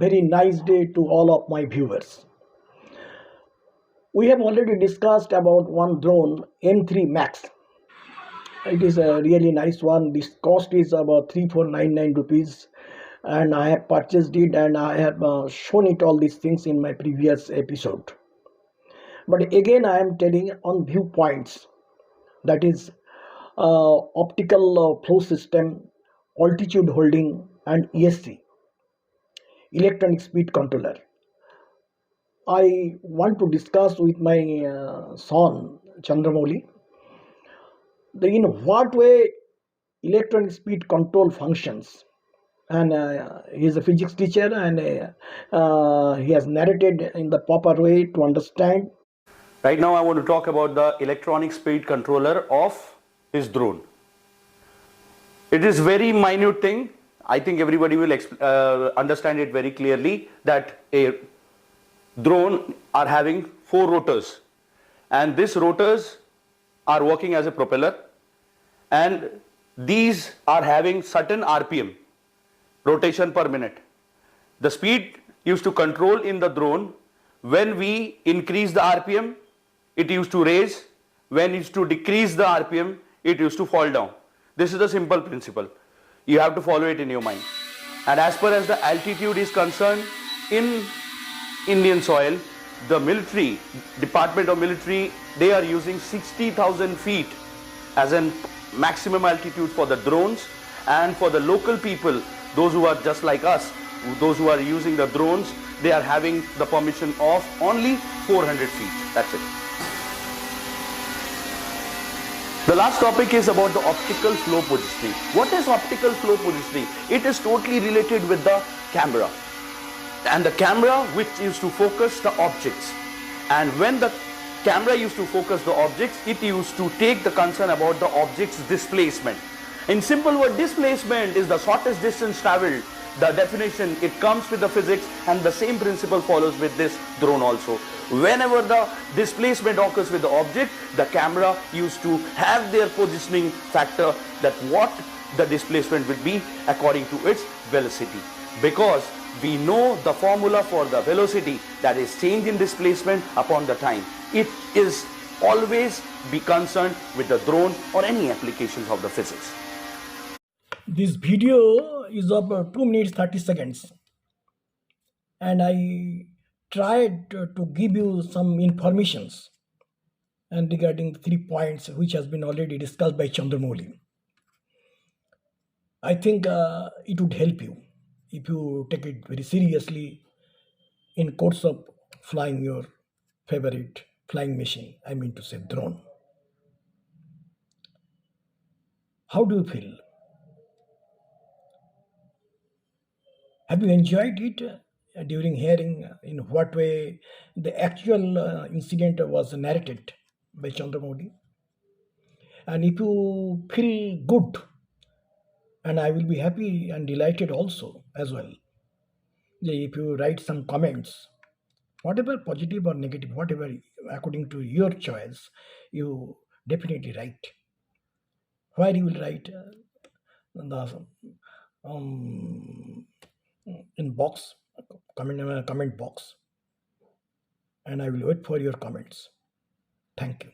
Very nice day to all of my viewers. We have already discussed about one drone M3 Max. It is a really nice one. This cost is about 3499 rupees, and I have purchased it and I have shown it all these things in my previous episode. But again, I am telling on viewpoints, that is optical flow system, altitude holding, and ESC, electronic speed controller. I want to discuss with my son Chandramouli in what way electronic speed control functions. And he is a physics teacher, and he has narrated in the proper way to understand. Right now I want to talk about the electronic speed controller of his drone. It is very minute thing. I think everybody will understand it very clearly that a drone are having 4 rotors, and these rotors are working as a propeller, and these are having certain RPM, rotation per minute. The speed used to control in the drone. When we increase the RPM, it used to raise. When it used to decrease the RPM, it used to fall down. This is the simple principle. You have to follow it in your mind. And as far as the altitude is concerned, in Indian soil, the military, Department of Military, they are using 60,000 feet as an maximum altitude for the drones, and for the local people, those who are just like us, those who are using the drones, they are having the permission of only 400 feet. That's it. The last topic is about the optical flow positioning. What is optical flow positioning? It is totally related with the camera. And the camera which used to focus the objects. And when the camera used to focus the objects, it used to take the concern about the object's displacement. In simple word, displacement is the shortest distance traveled. The definition, it comes with the physics, and the same principle follows with this drone also. Whenever the displacement occurs with the object, the camera used to have their positioning factor, that what the displacement will be according to its velocity. Because we know the formula for the velocity, that is change in displacement upon the time. It is always be concerned with the drone or any applications of the physics. This video is of 2 minutes 30 seconds, and I tried to give you some informations and regarding 3 points which has been already discussed by Chandramouli. I think it would help you if you take it very seriously in course of flying your favorite flying machine, I mean to say drone. How do you feel? Have you enjoyed it during hearing in what way the actual incident was narrated by Chandramouli? And if you feel good, and I will be happy and delighted also as well, if you write some comments, whatever positive or negative, whatever according to your choice, you definitely write. Where you will write the in box, comment box, and I will wait for your comments. Thank you.